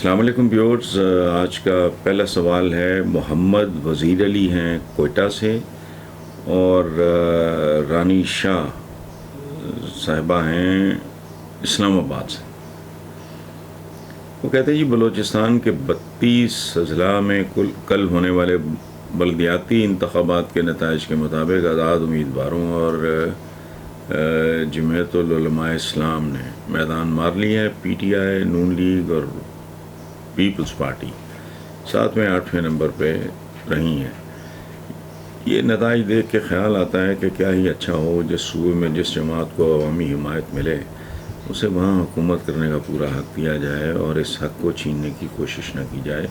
السلام علیکم ویورز. آج کا پہلا سوال ہے محمد وزیر علی ہیں کوئٹہ سے، اور رانی شاہ صاحبہ ہیں اسلام آباد سے. وہ کہتے ہیں جی بلوچستان کے 32 اضلاع میں کل ہونے والے بلدیاتی انتخابات کے نتائج کے مطابق آزاد امیدواروں اور جمعیت العلماء اسلام نے میدان مار لیا ہے. P T I, Noon League اور پیپلز پارٹی 7ویں 8ویں نمبر پہ رہی ہیں. یہ نتائج دیکھ کے خیال آتا ہے کہ کیا ہی اچھا ہو جس صوبے میں جس جماعت کو عوامی حمایت ملے اسے وہاں حکومت کرنے کا پورا حق دیا جائے اور اس حق کو چھیننے کی کوشش نہ کی جائے،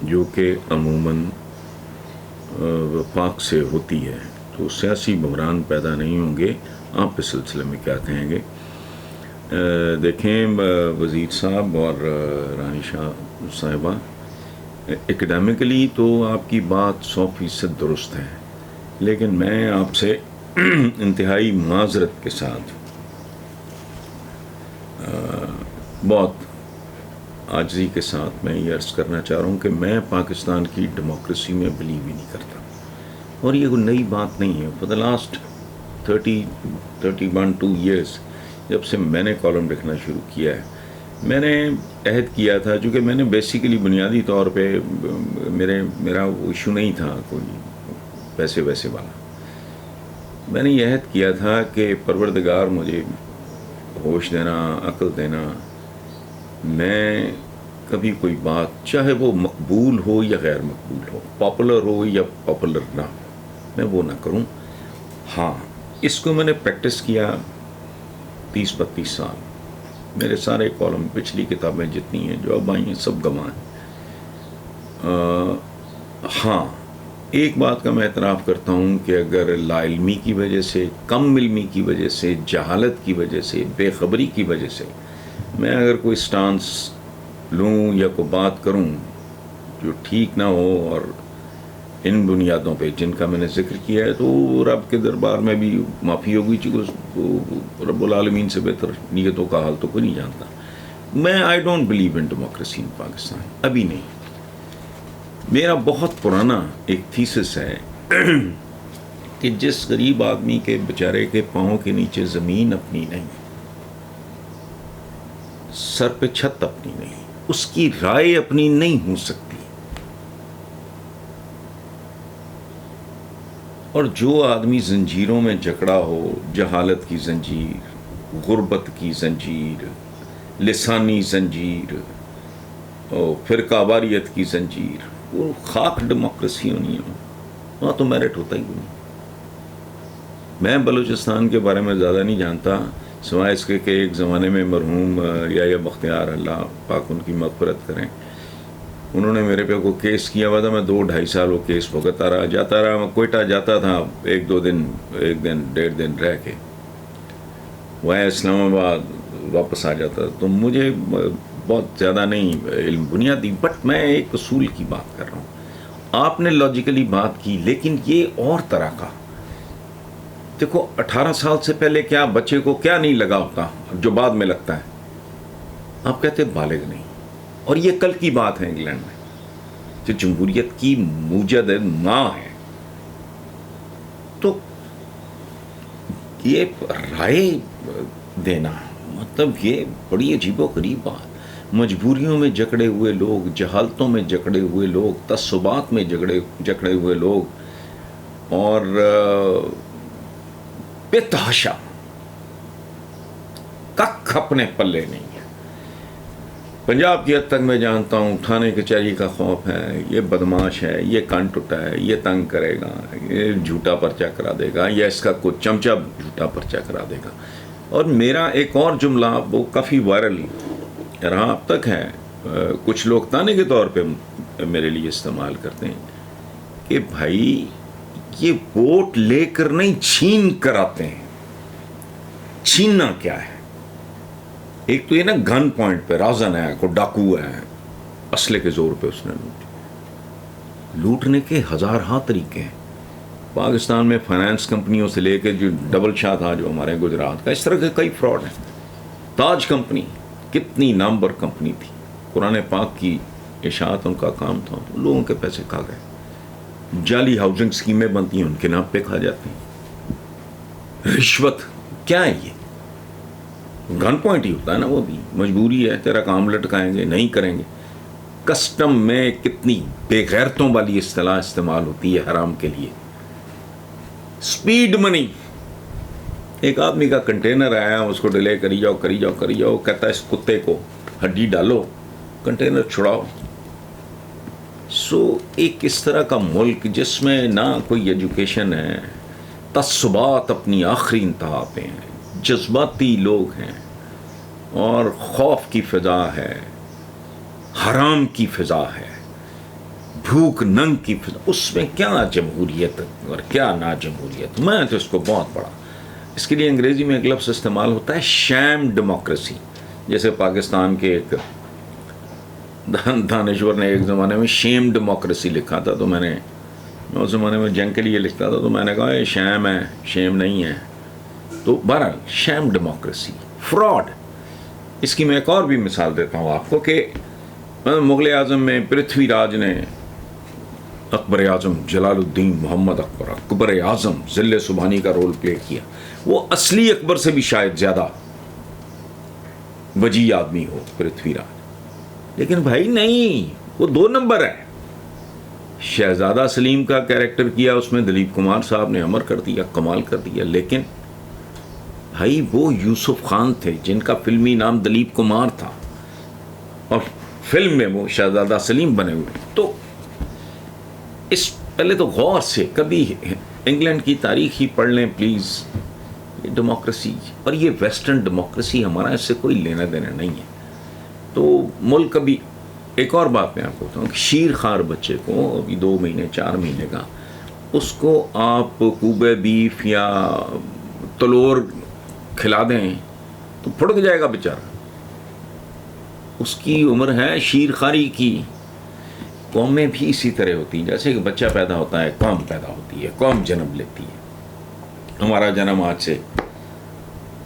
جو کہ عموماً وفاق سے ہوتی ہے. تو سیاسی بحران پیدا نہیں ہوں گے. آپ اس سلسلے میں کیا کہیں گے؟ دیکھیں وزیر صاحب اور رانی شاہ صاحبہ، اکیڈیمکلی تو آپ کی بات 100% درست ہے، لیکن میں آپ سے انتہائی معذرت کے ساتھ بہت عاجزی کے ساتھ میں یہ عرض کرنا چاہ رہا ہوں کہ میں پاکستان کی ڈیموکریسی میں بلیو ہی نہیں کرتا. اور یہ کوئی نئی بات نہیں ہے. فار دا لاسٹ 31-2 ایئرس جب سے میں نے کالم لکھنا شروع کیا ہے، میں نے عہد کیا تھا، چونکہ میں نے بیسیکلی بنیادی طور پہ میرا ایشو نہیں تھا کوئی پیسے ویسے والا. میں نے یہ عہد کیا تھا کہ پروردگار مجھے ہوش دینا، عقل دینا، میں کبھی کوئی بات چاہے وہ مقبول ہو یا غیر مقبول ہو، پاپولر ہو یا پاپولر نہ ہو، میں وہ نہ کروں. ہاں، اس کو میں نے پریکٹس کیا 30-32 سال. میرے سارے کالم، پچھلی کتابیں جتنی ہیں جو اب آئی ہیں، سب گواہ ہیں. ہاں، ایک بات کا میں اعتراف کرتا ہوں کہ اگر لا علمی کی وجہ سے، کم علمی کی وجہ سے، جہالت کی وجہ سے، بے خبری کی وجہ سے میں اگر کوئی سٹانس لوں یا کوئی بات کروں جو ٹھیک نہ ہو اور ان بنیادوں پہ جن کا میں نے ذکر کیا ہے، تو رب کے دربار میں بھی معافی ہوگی، چونکہ رب العالمین سے بہتر نیتوں کا حال تو کوئی نہیں جانتا. میں I don't believe in democracy in Pakistan, ابھی نہیں. میرا بہت پرانا ایک تھیسس ہے کہ جس غریب آدمی کے بیچارے کے پاؤں کے نیچے زمین اپنی نہیں، سر پہ چھت اپنی نہیں، اس کی رائے اپنی نہیں ہو سکتی. اور جو آدمی زنجیروں میں جکڑا ہو، جہالت کی زنجیر، غربت کی زنجیر، لسانی زنجیر، فرقہ واریت کی زنجیر، وہ خاک ڈیموکریسی ہونی ہے، وہاں تو میرٹ ہوتا ہی نہیں. میں بلوچستان کے بارے میں زیادہ نہیں جانتا، سوائے اس کے کہ ایک زمانے میں مرحوم یا بختیار، اللہ پاک ان کی مغفرت کریں، انہوں نے میرے پہ کوئی کیس کیا ہوا تھا. میں 2-2.5 سال وہ کیس بھگتتا رہا، جاتا رہا. میں کوئٹہ جاتا تھا 1-2 دن، 1-1.5 دن رہ کے وہ اسلام آباد واپس آ جاتا. تو مجھے بہت زیادہ نہیں علم بنیادی، بٹ میں ایک اصول کی بات کر رہا ہوں. آپ نے لاجیکلی بات کی، لیکن یہ اور طرح کا. دیکھو 18 سال سے پہلے کیا بچے کو کیا نہیں لگا ہوتا جو بعد میں لگتا ہے؟ آپ کہتے بالغ نہیں. اور یہ کل کی بات ہے انگلینڈ میں، جو جمہوریت کی موجد ماں ہے. تو یہ رائے دینا مطلب یہ بڑی عجیب و غریب بات. مجبوریوں میں جکڑے ہوئے لوگ، جہالتوں میں جکڑے ہوئے لوگ، تعصبات میں جکڑے ہوئے لوگ، اور بے تحاشا کک اپنے پلے نہیں ہے. پنجاب کی حد تک میں جانتا ہوں تھانے کچہری کا خوف ہے، یہ بدماش ہے، یہ کان ٹوٹا ہے، یہ تنگ کرے گا، یہ جھوٹا پرچہ کرا دے گا، یا اس کا کوئی چمچہ جھوٹا پرچہ کرا دے گا. اور میرا ایک اور جملہ وہ کافی وائرل رہا اب تک ہے، کچھ لوگ تانے کے طور پہ میرے لیے استعمال کرتے ہیں کہ بھائی یہ ووٹ لے کر نہیں، چھین کر آتے ہیں. چھیننا کیا ہے؟ ایک تو یہ نا گن پوائنٹ پہ رازن ہے، کوئی ڈاکو ہے، اسلحے کے زور پہ اس نے لوٹنے کے ہزارہا طریقے ہیں. پاکستان میں فائنانس کمپنیوں سے لے کے جو ڈبل شاہ تھا جو ہمارے گجرات کا، اس طرح کے کئی فراڈ ہیں. تاج کمپنی کتنی نامور کمپنی تھی، قرآن پاک کی اشاعت ان کا کام تھا. لوگوں کے پیسے کھا گئے. جعلی ہاؤسنگ اسکیمیں بنتی ہیں ان کے نام پہ کھا جاتے ہیں. رشوت کیا ہے یہ؟ گن پوائنٹ ہی ہوتا ہے نا, وہ بھی مجبوری ہے, تیرا کام لٹکائیں گے, نہیں کریں گے. کسٹم میں کتنی بے غیرتوں والی اصطلاح استعمال ہوتی ہے حرام کے لیے. سپیڈ منی. ایک آدمی کا کنٹینر آیا, اس کو ڈیلے کری جاؤ کری جاؤ کری جاؤ, کہتا ہے اس کتے کو ہڈی ڈالو, کنٹینر چھڑاؤ. ایک اس طرح کا ملک جس میں نہ کوئی ایجوکیشن ہے, تعصبات اپنی آخری انتہا پہ ہیں, جذباتی لوگ ہیں, اور خوف کی فضا ہے, حرام کی فضا ہے, بھوک ننگ کی فضا. اس میں کیا جمہوریت اور کیا نا جمہوریت؟ میں تو اس کو بہت بڑا, اس کے لیے انگریزی میں ایک لفظ استعمال ہوتا ہے شیم ڈیموکریسی. جیسے پاکستان کے ایک دانشور نے ایک زمانے میں شیم ڈیموکریسی لکھا تھا, تو میں اس زمانے میں جنگ کے لیے لکھتا تھا, تو میں نے کہا یہ شیم ہے, شیم نہیں ہے. تو بہرحال شیم ڈیموکریسی, فراڈ. اس کی میں ایک اور بھی مثال دیتا ہوں آپ کو کہ مغل اعظم میں پرتھوی راج نے اکبر اعظم جلال الدین محمد اکبر اعظم ذل سبحانی کا رول پلے کیا. وہ اصلی اکبر سے بھی شاید زیادہ وجی آدمی ہو پرتھوی راج, لیکن بھائی نہیں, وہ 2 نمبر ہے. شہزادہ سلیم کا کیریکٹر کیا اس میں دلیپ کمار صاحب نے, امر کر دیا, کمال کر دیا. لیکن بھائی وہ یوسف خان تھے جن کا فلمی نام دلیپ کمار تھا, اور فلم میں وہ شہزادہ سلیم بنے ہوئے. تو اس پہلے تو غور سے کبھی انگلینڈ کی تاریخ ہی پڑھ لیں پلیز. یہ ڈیموکریسی اور یہ ویسٹرن ڈیموکریسی ہمارا اس سے کوئی لینا دینا نہیں ہے. تو ملک کبھی, ایک اور بات میں آپ کو بتاؤں کہ شیر خار بچے کو ابھی 2 مہینے 4 مہینے کا, اس کو آپ کوبے بیف یا تلور کھلا دیں تو پھڑک جائے گا بیچارہ. اس کی عمر ہے شیر خاری کی. قومیں بھی اسی طرح ہوتی ہیں, جیسے کہ بچہ پیدا ہوتا ہے قوم پیدا ہوتی ہے, قوم جنم لیتی ہے. ہمارا جنم آج سے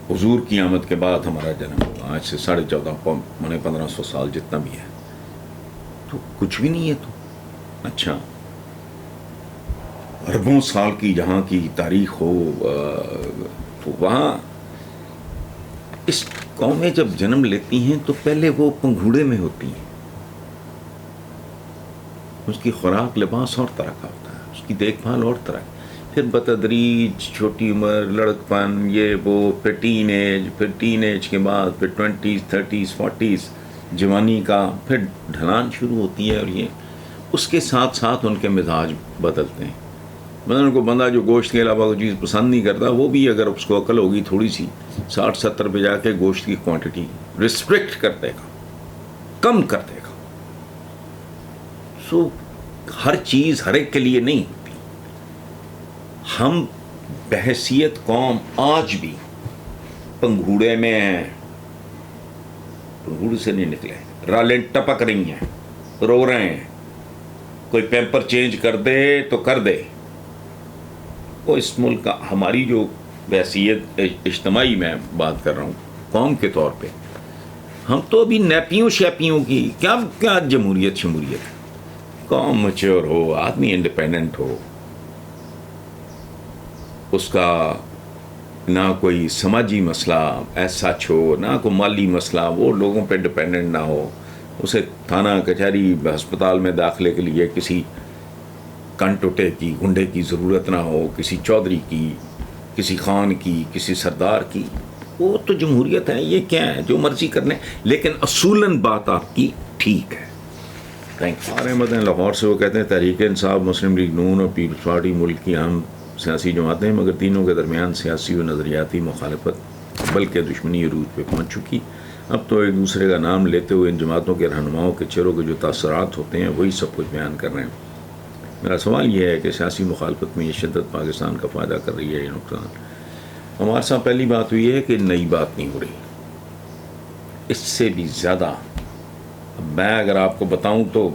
حضور کی آمد کے بعد ہمارا جنم ہوا, آج سے 1450 1500 سال جتنا بھی ہے, تو کچھ بھی نہیں ہے. تو اچھا اربوں سال کی جہاں کی تاریخ ہو, تو وہاں اس قومیں جب جنم لیتی ہیں تو پہلے وہ پنگھوڑے میں ہوتی ہیں. اس کی خوراک لباس اور طرح کا ہوتا ہے, اس کی دیکھ بھال اور طرح کی. پھر بتدریج چھوٹی عمر, لڑکپن, یہ وہ, پھر ٹین ایج کے بعد پھر 20s 30s 40s جوانی کا, پھر ڈھلان شروع ہوتی ہے. اور یہ اس کے ساتھ ساتھ ان کے مزاج بدلتے ہیں. مثلا کو بندہ جو گوشت کے علاوہ کوئی چیز پسند نہیں کرتا, وہ بھی اگر اس کو عقل ہوگی تھوڑی سی 60-70 پہ جا کے گوشت کی کوانٹٹی ریسٹرکٹ کر دے گا, کم کر دے گا. ہر چیز ہر ایک کے لیے نہیں ہوتی. ہم بحیثیت قوم آج بھی پنگھوڑے میں ہیں, پنگھوڑے سے نہیں نکلے. رالیں ٹپک رہی ہیں, رو رہے ہیں, کوئی پیمپر چینج کر دے تو کر دے. وہ اس ملک کا, ہماری جو بحیثیت اجتماعی میں بات کر رہا ہوں قوم کے طور پہ, ہم تو ابھی نیپیوں شیپیوں کی کیا جمہوریت شمولیت. قوم میچور ہو, آدمی انڈیپینڈنٹ ہو, اس کا نہ کوئی سماجی مسئلہ ایسا ہو, نہ کوئی مالی مسئلہ, وہ لوگوں پہ ڈپینڈنٹ نہ ہو. اسے تھانہ کچہری ہسپتال میں داخلے کے لیے کسی کنٹوٹے کی گنڈے کی ضرورت نہ ہو, کسی چودھری کی, کسی خان کی, کسی سردار کی. وہ تو جمہوریت ہے. یہ کیا ہے جو مرضی کرنے, لیکن اصولاً بات آپ کی ٹھیک ہے. احمد ہیں لاہور سے, وہ کہتے ہیں تحریک انصاف, مسلم لیگ نون اور پیپلز پارٹی ملک کی اہم سیاسی جماعتیں ہیں, مگر تینوں کے درمیان سیاسی و نظریاتی مخالفت بلکہ دشمنی عروج پہ پہنچ چکی. اب تو ایک دوسرے کا نام لیتے ہوئے ان جماعتوں کے رہنماؤں کے چہروں کے جو تاثرات ہوتے ہیں وہی سب کچھ بیان کر رہے ہیں. میرا سوال یہ ہے کہ سیاسی مخالفت میں یہ شدت پاکستان کا فائدہ کر رہی ہے یا نقصان؟ ہمارے ساتھ پہلی بات ہوئی ہے کہ نئی بات نہیں ہو رہی. اس سے بھی زیادہ میں اگر آپ کو بتاؤں تو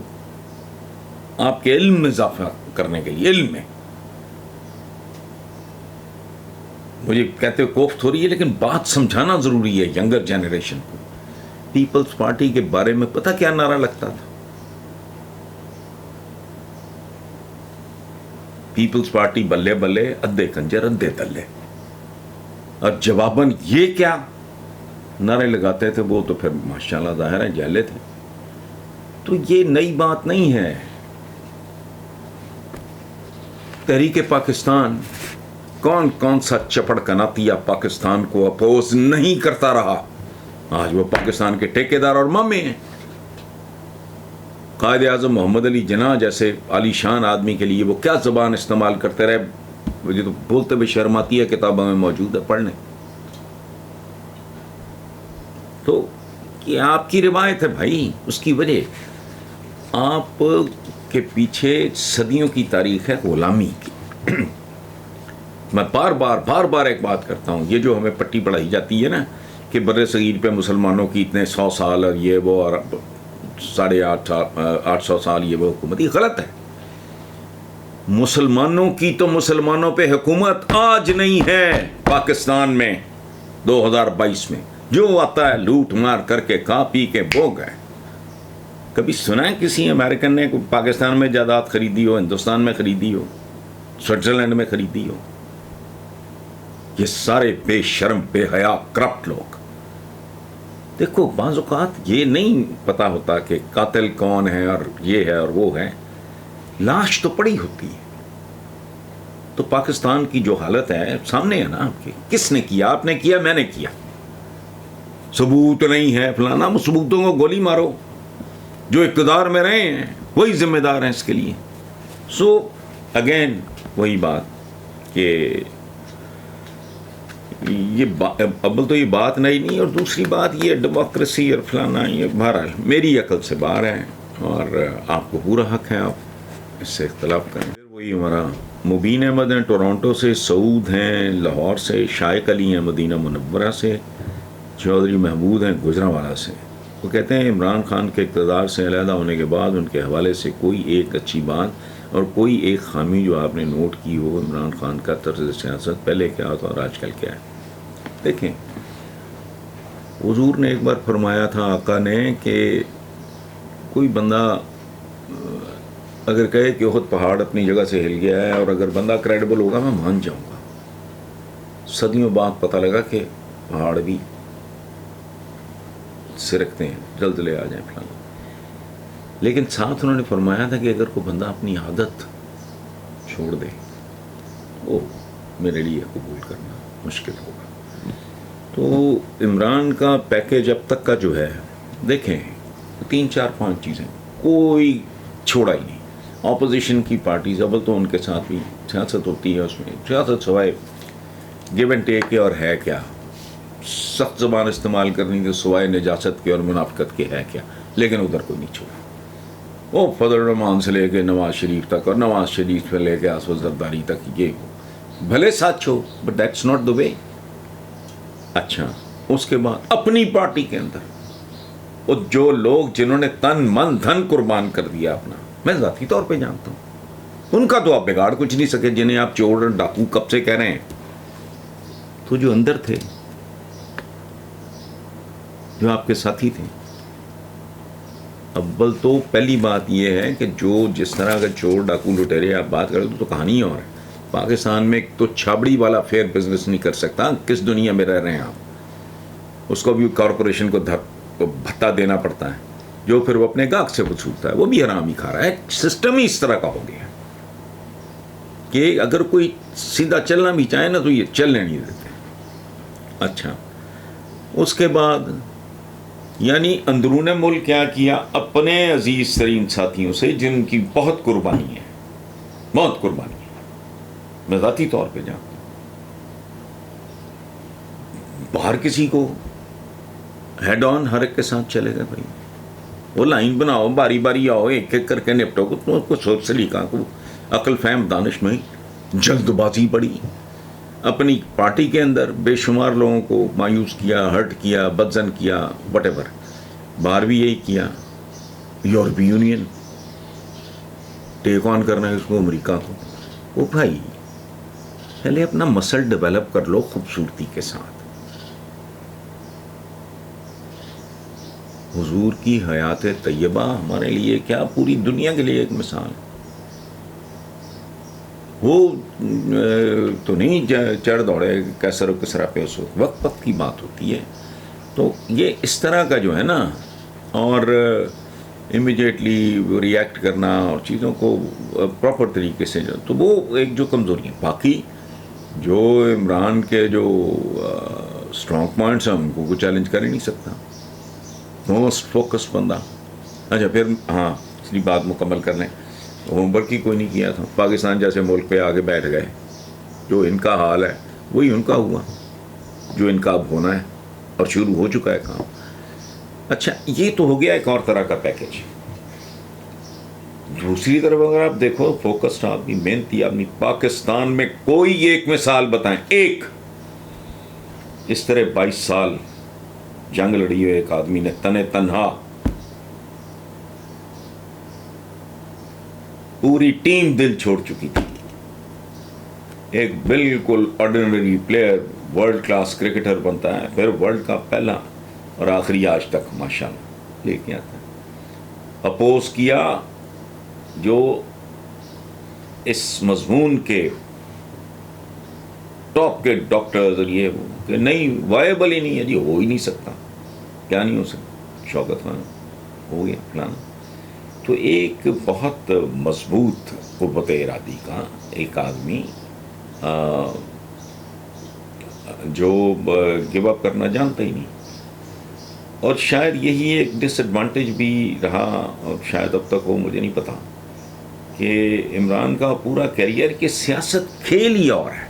آپ کے علم میں اضافہ کرنے کے لیے, علم میں مجھے کہتے ہوئے کوفت ہو رہی ہے, لیکن بات سمجھانا ضروری ہے ینگر جنریشن کو. پیپلز پارٹی کے بارے میں پتہ کیا نعرہ لگتا تھا؟ پیپلز پارٹی بلے بلے ادھے کنجر ادھے دلے، اور جواباً یہ کیا نعرے لگاتے تھے وہ تو پھر ماشاءاللہ ظاہر ہے جہلے تھے. تو یہ نئی بات نہیں ہے. تحریک پاکستان کون کون سا چپڑ کناتیا پاکستان کو اپوز نہیں کرتا رہا، آج وہ پاکستان کے ٹھیکیدار اور مامے ہیں. قائد اعظم محمد علی جناح جیسے عالی شان آدمی کے لیے وہ کیا زبان استعمال کرتے رہے، مجھے تو بولتے ہوئے شرم آتی ہے، کتابوں میں موجود ہے، پڑھ لیں. تو یہ آپ کی روایت ہے بھائی، اس کی وجہ آپ کے پیچھے صدیوں کی تاریخ ہے غلامی کی. میں بار بار ایک بات کرتا ہوں، یہ جو ہمیں پٹی پڑھائی جاتی ہے نا کہ بر صغیر پہ مسلمانوں کی اتنے 100 سال اور یہ وہ اور 850 سال یہ وہ حکومت، یہ غلط ہے. مسلمانوں کی تو مسلمانوں پہ حکومت آج نہیں ہے پاکستان میں 2022 میں. جو آتا ہے لوٹ مار کر کے کھا پی کے بو گئے. کبھی سنا ہے کسی امریکن نے پاکستان میں جائیداد خریدی ہو، ہندوستان میں خریدی ہو، سوئٹزرلینڈ میں خریدی ہو؟ یہ سارے بے شرم بے حیا کرپٹ لوگ. دیکھو بعض اوقات یہ نہیں پتا ہوتا کہ قاتل کون ہے اور یہ ہے اور وہ ہے، لاش تو پڑی ہوتی ہے. تو پاکستان کی جو حالت ہے سامنے ہے نا آپ کے، کس نے کیا؟ آپ نے کیا، میں نے کیا. ثبوت نہیں ہے فلانا، ثبوتوں کو گولی مارو. جو اقتدار میں رہے ہیں وہی ذمہ دار ہیں اس کے لیے. سو اگین وہی بات کہ یہ اول تو یہ بات نہیں، اور دوسری بات یہ ڈیموکریسی اور فلانا، یہ بہرحال میری عقل سے باہر ہے اور آپ کو پورا حق ہے آپ اس سے اختلاف کریں. وہی ہمارا مبین احمد ہیں ٹورانٹو سے، سعود ہیں لاہور سے، شائق علی ہیں مدینہ منورہ سے، چودھری محمود ہیں گجرانوالہ سے. وہ کہتے ہیں عمران خان کے اقتدار سے علیحدہ ہونے کے بعد ان کے حوالے سے کوئی ایک اچھی بات اور کوئی ایک خامی جو آپ نے نوٹ کی ہو عمران خان کا طرز سیاست پہلے کیا ہوتا اور آج کل کیا ہے. دیکھیں حضور نے ایک بار فرمایا تھا آقا نے کہ کوئی بندہ اگر کہے کہ احد پہاڑ اپنی جگہ سے ہل گیا ہے اور اگر بندہ کریڈیبل ہوگا میں مان جاؤں گا. صدیوں بعد پتہ لگا کہ پہاڑ بھی سرکتے ہیں، زلزلے آ جائیں فلانا. لیکن ساتھ انہوں نے فرمایا تھا کہ اگر کوئی بندہ اپنی عادت چھوڑ دے وہ میرے لیے قبول کرنا مشکل ہوگا. تو عمران کا پیکیج اب تک کا جو ہے دیکھیں 3 4 5 چیزیں کوئی چھوڑا ہی نہیں. اپوزیشن کی پارٹیز اول تو ان کے ساتھ بھی سیاست ہوتی ہے، اس میں سیاست سوائے گیو اینڈ ٹیک کے اور ہے کیا، سخت زبان استعمال کرنی تو سوائے نجاست کے اور منافقت کے ہے کیا، لیکن ادھر کوئی نہیں چھوڑا. وہ فضل الرحمان سے لے کے نواز شریف تک اور نواز شریف سے لے کے اسود زرداری تک یہ بھلے ساتھ چھو بٹ دیٹس ناٹ دا وے. اچھا اس کے بعد اپنی پارٹی کے اندر وہ جو لوگ جنہوں نے تن من دھن قربان کر دیا اپنا، میں ذاتی طور پہ جانتا ہوں، ان کا تو آپ بگاڑ کچھ نہیں سکے، جنہیں آپ چور ڈاکو کب سے کہہ رہے ہیں. تو جو اندر تھے، جو آپ کے ساتھی تھے، اول تو پہلی بات یہ ہے کہ جو جس طرح اگر چور ڈاکو لٹیرے آپ بات کریں تو کہانی اور ہے. پاکستان میں تو چھابڑی والا فیئر بزنس نہیں کر سکتا. کس دنیا میں رہ رہے ہیں آپ؟ اس کو بھی کارپوریشن کو بھتہ دینا پڑتا ہے جو پھر وہ اپنے گاہک سے وصولتا ہے، وہ بھی حرام ہی کھا رہا ہے. سسٹم ہی اس طرح کا ہو گیا کہ اگر کوئی سیدھا چلنا بھی چاہے نا تو یہ چلنے نہیں دیتے. اچھا اس کے بعد یعنی اندرون ملک کیا کیا؟ اپنے عزیز ترین ساتھیوں سے جن کی بہت قربانی ہے، بہت قربانی ہے، میں ذاتی طور پہ جانتا ہوں. باہر کسی کو ہیڈ آن ہر ایک کے ساتھ چلے گئے بھائی، وہ لائن بناؤ، باری باری آؤ، ایک ایک کر کے نپٹو. کو سوچ سلیقہ کو عقل فہم دانش میں جلد بازی پڑی. اپنی پارٹی کے اندر بے شمار لوگوں کو مایوس کیا، ہرٹ کیا، بدزن کیا، وٹ ایور. باہر بھی یہی کیا. یورپی یونین ٹیک آن کرنا ہے اس کو، امریکہ کو. وہ بھائی پہلے اپنا مسل ڈیولپ کر لو خوبصورتی کے ساتھ. حضور کی حیات طیبہ ہمارے لیے کیا پوری دنیا کے لیے ایک مثال ہے. وہ تو نہیں چڑھ دوڑے کیسر و کسرا پہ اس وقت وقت کی بات ہوتی ہے. تو یہ اس طرح کا جو ہے نا، اور امیڈیٹلی ریئیکٹ کرنا اور چیزوں کو پراپر طریقے سے تو وہ ایک جو کمزوری ہے. باقی جو عمران کے جو اسٹرانگ پوائنٹس ہیں ان کو کوئی چیلنج کر ہی نہیں سکتا. موسٹ فوکس بندہ. اچھا پھر ہاں اس لیے بات مکمل کر لیں. ہوم ورک ہی کوئی نہیں کیا تھا. پاکستان جیسے ملک پہ آگے بیٹھ گئے. جو ان کا حال ہے وہی ان کا ہوا، جو ان کا اب ہونا ہے اور شروع ہو چکا ہے کام. اچھا یہ تو ہو گیا ایک اور طرح کا پیکیج. دوسری طرف اگر آپ دیکھو فوکسڈ آدمی، محنتی آدمی، پاکستان میں کوئی ایک مثال بتائیں، ایک اس طرح 22 سال جنگ لڑی ہوئے ایک آدمی نے تنہا. پوری ٹیم دل چھوڑ چکی تھی. ایک بالکل ordinary player world class cricketer بنتا ہے، پھر ورلڈ کا پہلا اور آخری آج تک ماشاءاللہ لے کے آتا ہے. اپوز کیا جو اس مضمون کے ٹاپ کے ڈاکٹرز اور یہ کہ نہیں وائبل ہی نہیں ہے جی، ہو ہی نہیں سکتا. کیا نہیں ہو سکتا؟ شوکت خان ہو گیا فلانا. تو ایک بہت مضبوط قوت ارادی کا ایک آدمی جو گیو اپ کرنا جانتا ہی نہیں. اور شاید یہی ایک ڈس ایڈوانٹیج بھی رہا، اور شاید اب تک ہو، مجھے نہیں پتا، کہ عمران کا پورا کیریئر کہ سیاست کھیل ہی اور ہے.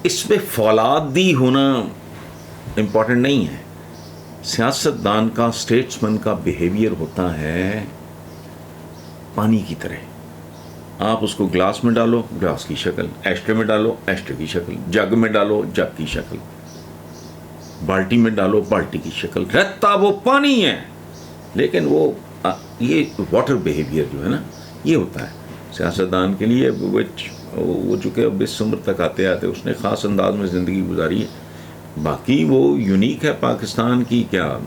اس میں فولادی ہونا امپورٹنٹ نہیں ہے. سیاست دان کا، اسٹیٹسمن کا بیہیویئر ہوتا ہے پانی کی طرح. آپ اس کو گلاس میں ڈالو گلاس کی شکل، ایسٹرے میں ڈالو ایسٹرے کی شکل، جگ میں ڈالو جگ کی شکل، بالٹی میں ڈالو بالٹی کی شکل. رہتا وہ پانی ہے، لیکن وہ یہ واٹر بیہیویئر جو ہے نا یہ ہوتا ہے سیاستدان کے لیے. وہ چونکہ اب اس عمر تک آتے آتے اس نے خاص انداز میں زندگی گزاری ہے. باقی وہ یونیک ہے پاکستان کی. کیا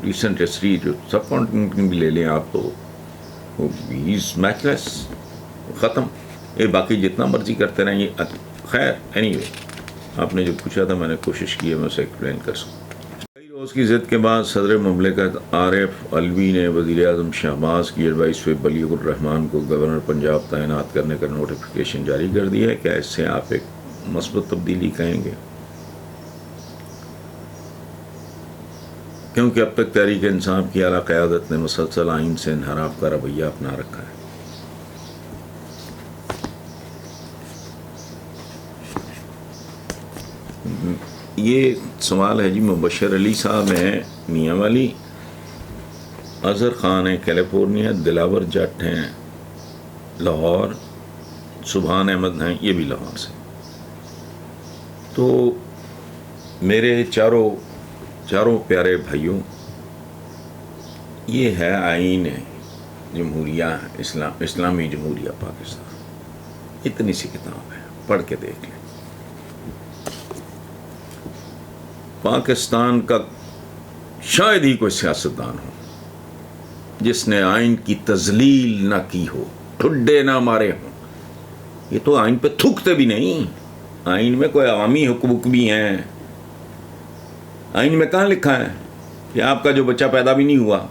ریسنٹ ہسٹری جو سب کانٹیننٹ کی بھی لے لیں آپ تو ہی از میچ لیس، ختم. یہ باقی جتنا مرضی کرتے رہیں یہ خیر. اینی وے آپ نے جو پوچھا تھا میں نے کوشش کی ہے میں اسے ایکسپلین کر سکوں. کئی روز کی ضد کے بعد صدر مملکت عارف علوی نے وزیر اعظم شہباز کی ایڈوائس پہ بلیغ الرحمان کو گورنر پنجاب تعینات کرنے کا نوٹیفیکیشن جاری کر دیا ہے. کیا اس سے آپ ایک مثبت تبدیلی کہیں گے؟ کیونکہ اب تک تحریک انصاف کی اعلیٰ قیادت نے مسلسل آئین سے انحراف کا رویہ اپنا رکھا ہے. یہ سوال ہے جی مبشر علی صاحب ہیں میاں والی، اظہر خان ہیں کیلیفورنیا، دلاور جٹ ہیں لاہور، سبحان احمد ہیں یہ بھی لاہور سے. تو میرے چاروں پیارے بھائیوں، یہ ہے آئین جمہوریہ اسلامی جمہوریہ پاکستان. اتنی سی کتاب ہے، پڑھ کے دیکھ لیں. پاکستان کا شاید ہی کوئی سیاستدان ہو جس نے آئین کی تذلیل نہ کی ہو، ٹھڈے نہ مارے ہوں. یہ تو آئین پہ تھوکتے بھی نہیں. آئین میں کوئی عوامی حقوق بھی ہیں. آئین میں کہاں لکھا ہے کہ آپ کا جو بچہ پیدا بھی نہیں ہوا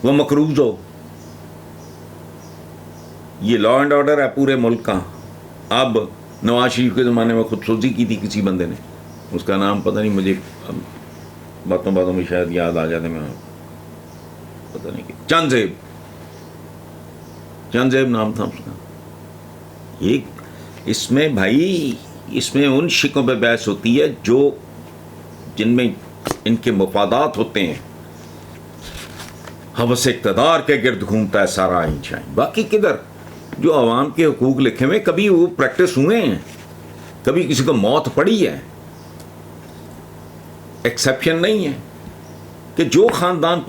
وہ مقروض ہو؟ یہ لا اینڈ آرڈر ہے پورے ملک کا. اب نواز شریف کے زمانے میں خودسوزی کی تھی کسی بندے نے، اس کا نام پتہ نہیں، مجھے باتوں میں شاید یاد آ جاتے، میں پتہ نہیں کہ چند زیب نام تھا اس کا. یہ اس میں بھائی اس میں ان شکوں پہ بحث ہوتی ہے جو جن میں ان کے مفادات ہوتے ہیں. حوث اقتدار کے گرد گھومتا ہے سارا آئین شائن. باقی کدھر جو عوام کے حقوق لکھے ہوئے کبھی وہ پریکٹس ہوئے ہیں؟ کبھی کسی کو موت پڑی ہے؟ ایکسیپشن نہیں ہے کہ جو خاندان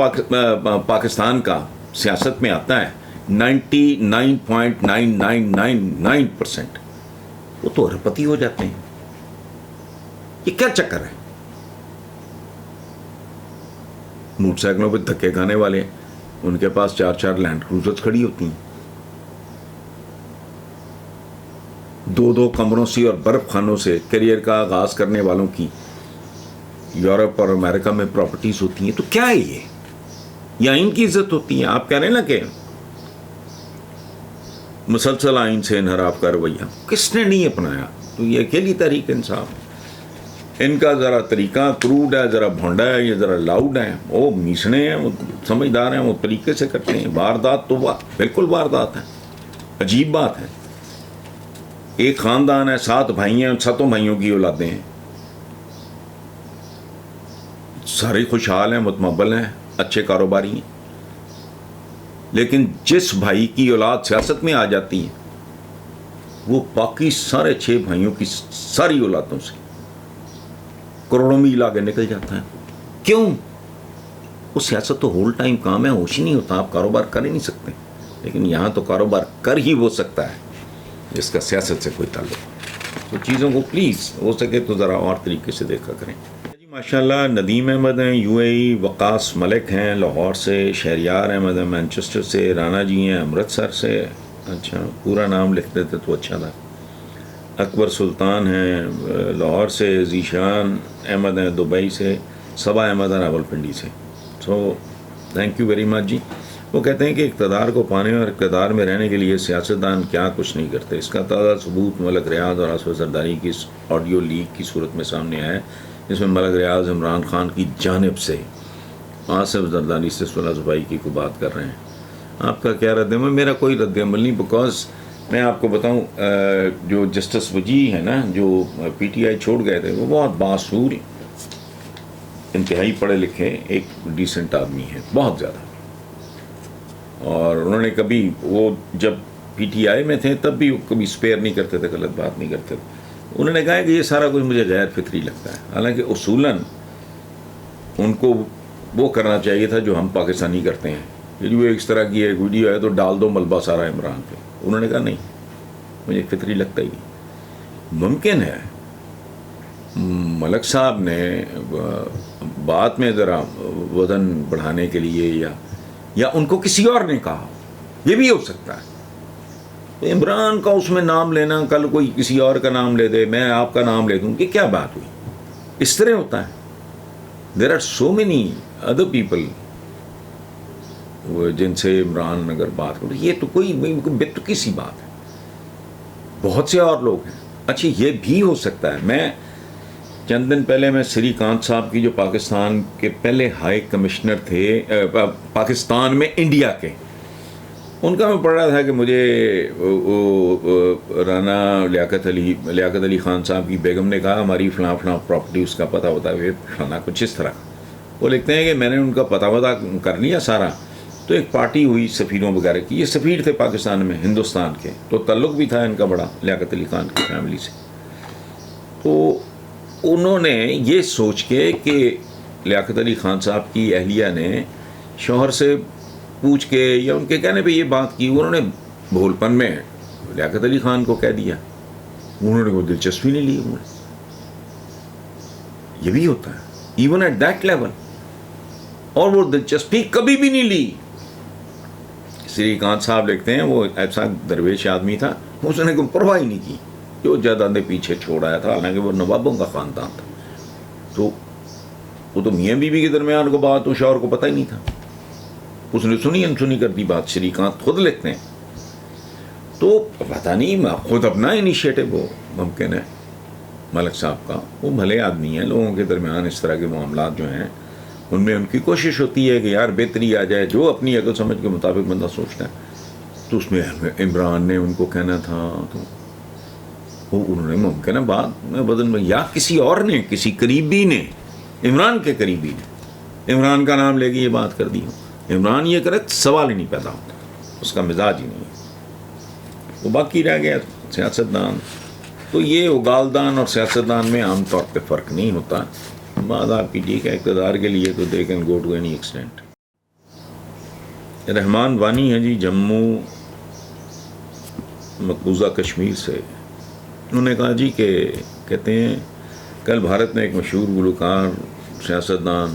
پاکستان کا سیاست میں آتا ہے 99.9999% وہ تو اربپتی ہو جاتے ہیں. یہ کیا چکر ہے؟ موٹر سائیکلوں پہ دھکے کھانے والے ہیں، ان کے پاس 4 لینڈ کروزرز کھڑی ہوتی ہیں، 2 کمروں سے اور برف خانوں سے کیریئر کا آغاز کرنے والوں کی یورپ اور امریکہ میں پراپرٹیز ہوتی ہیں. تو کیا ہے یہ؟ یا ان کی عزت ہوتی ہے؟ آپ کہہ رہے ہیں نا کہ مسلسل آئین سے انحراف کا رویہ کس نے نہیں اپنایا؟ تو یہ اکیلی تحریک انصاف. ان کا ذرا طریقہ کروڈ ہے، ذرا بھونڈا ہے، یہ ذرا لاؤڈ ہے، وہ میسنے ہیں، وہ سمجھدار ہیں، وہ طریقے سے کرتے ہیں. واردات تو بالکل واردات ہے، عجیب بات ہے. ایک خاندان ہے، 7 بھائی ہیں، 7 بھائیوں کی اولادیں ہیں، سارے خوشحال ہیں، متمول ہیں، اچھے کاروباری ہیں. لیکن جس بھائی کی اولاد سیاست میں آ جاتی ہے وہ باقی سارے 6 بھائیوں کی ساری اولادوں سے کروڑوں میل آگے نکل جاتا ہے. کیوں؟ وہ سیاست تو ہول ٹائم کام ہے، ہوش ہی نہیں ہوتا، آپ کاروبار کر ہی نہیں سکتے. لیکن یہاں تو کاروبار کر ہی وہ سکتا ہے جس کا سیاست سے کوئی تعلق. تو چیزوں کو پلیز ہو سکے تو ذرا اور طریقے سے دیکھا کریں. جی ماشاءاللہ ندیم احمد ہیں UAE، وقاص ملک ہیں لاہور سے، شہریار احمد ہیں مینچسٹر سے، رانا جی ہیں امرتسر سے. اچھا پورا نام لکھ دیتے تو اچھا تھا. اکبر سلطان ہیں لاہور سے، ذیشان احمد ہیں دبئی سے، صبا احمد ہیں راولپنڈی سے. So thank you very much جی. وہ کہتے ہیں کہ اقتدار کو پانے اور اقتدار میں رہنے کے لیے سیاستدان کیا کچھ نہیں کرتے. اس کا تازہ ثبوت ملک ریاض اور آصف زرداری کی آڈیو لیک کی صورت میں سامنے آیا ہے، جس میں ملک ریاض عمران خان کی جانب سے آصف زرداری سے صلح صفائی کی کو بات کر رہے ہیں. آپ کا کیا رد عمل؟ میرا کوئی رد عمل نہیں، بیکاز میں آپ کو بتاؤں جو جسٹس وجی ہے نا، جو PTI چھوڑ گئے تھے، وہ بہت باصول، انتہائی پڑھے لکھے، ایک ڈیسنٹ آدمی ہے بہت زیادہ. اور انہوں نے کبھی، وہ جب PTI میں تھے تب بھی کبھی اسپیئر نہیں کرتے تھے، غلط بات نہیں کرتے تھے. انہوں نے کہا کہ یہ سارا کچھ مجھے غیر فطری لگتا ہے. حالانکہ اصولاً ان کو وہ کرنا چاہیے تھا جو ہم پاکستانی کرتے ہیں. جو اس طرح کی ایک ویڈیو ہے تو ڈال دو ملبہ سارا عمران پہ. انہوں نے کہا نہیں، مجھے فطری لگتا ہی نہیں. ممکن ہے ملک صاحب نے بات میں ذرا وزن بڑھانے کے لیے یا ان کو کسی اور نے کہا، یہ بھی ہو سکتا ہے. تو عمران کا اس میں نام لینا، کل کوئی کسی اور کا نام لے دے، میں آپ کا نام لے دوں، کہ کیا بات ہوئی؟ اس طرح ہوتا ہے. There are so many other people جن سے عمران اگر بات کرو، یہ تو کوئی بے تکی سی بات ہے. بہت سے اور لوگ ہیں. اچھا یہ بھی ہو سکتا ہے، میں چند دن پہلے میں سری کانت صاحب کی، جو پاکستان کے پہلے ہائی کمشنر تھے پاکستان میں انڈیا کے، ان کا میں پڑھ رہا تھا کہ مجھے رانا لیاقت علی خان صاحب کی بیگم نے کہا ہماری فلاں پراپرٹی اس کا پتہ ہوتا ہے، فلاں کچھ اس طرح. وہ لکھتے ہیں کہ میں نے ان کا پتہ کر لیا سارا. تو ایک پارٹی ہوئی سفیروں وغیرہ کی، یہ سفیر تھے پاکستان میں ہندوستان کے، تو تعلق بھی تھا ان کا بڑا لیاقت علی خان کی فیملی سے. تو انہوں نے یہ سوچ کے کہ لیاقت علی خان صاحب کی اہلیہ نے شوہر سے پوچھ کے یا ان کے کہنے پہ یہ بات کی، انہوں نے بھول پن میں لیاقت علی خان کو کہہ دیا. انہوں نے کوئی دلچسپی نہیں لی. انہوں نے، یہ بھی ہوتا ہے ایون ایٹ دیٹ لیول، اور وہ دلچسپی کبھی بھی نہیں لی. سری کانت صاحب لکھتے ہیں وہ ایسا درویش آدمی تھا، اس نے کوئی پرواہ ہی نہیں کی، جو جائیدادیں پیچھے چھوڑ آیا تھا. حالانکہ وہ نوابوں کا خاندان تھا. تو وہ تو میاں بیوی کے درمیان کو بات، تو شوہر کو پتہ ہی نہیں تھا. اس نے سنی انسنی کر دی بات. سری کانت خود لکھتے ہیں. تو پتہ نہیں، خود اپنا انیشیٹو ہو ممکن ہے ملک صاحب کا. وہ بھلے آدمی ہیں، لوگوں کے درمیان اس طرح کے معاملات جو ہیں ان میں ان کی کوشش ہوتی ہے کہ یار بہتری آ جائے، جو اپنی عقل سمجھ کے مطابق بندہ سوچتا ہے. تو اس میں عمران نے ان کو کہنا تھا، تو وہ انہوں نے ممکن ہے بعد میں بدن میں، یا کسی اور نے، کسی قریبی نے، عمران کے قریبی نے عمران کا نام لے کے یہ بات کر دی ہو. عمران یہ کرے سوال ہی نہیں پیدا ہوتا، اس کا مزاج ہی نہیں ہے. وہ باقی رہ گیا سیاستدان. تو یہ اگالدان اور سیاستدان میں عام طور پہ فرق نہیں ہوتا. بعض آپ کی ٹھیک ہے اقتدار کے لیے تو they can go to any extent. Rehman Wani ہیں جی جموں مقبوضہ کشمیر سے. انہوں نے کہا جی کہ کہتے ہیں کل بھارت میں ایک مشہور گلوکار، سیاستدان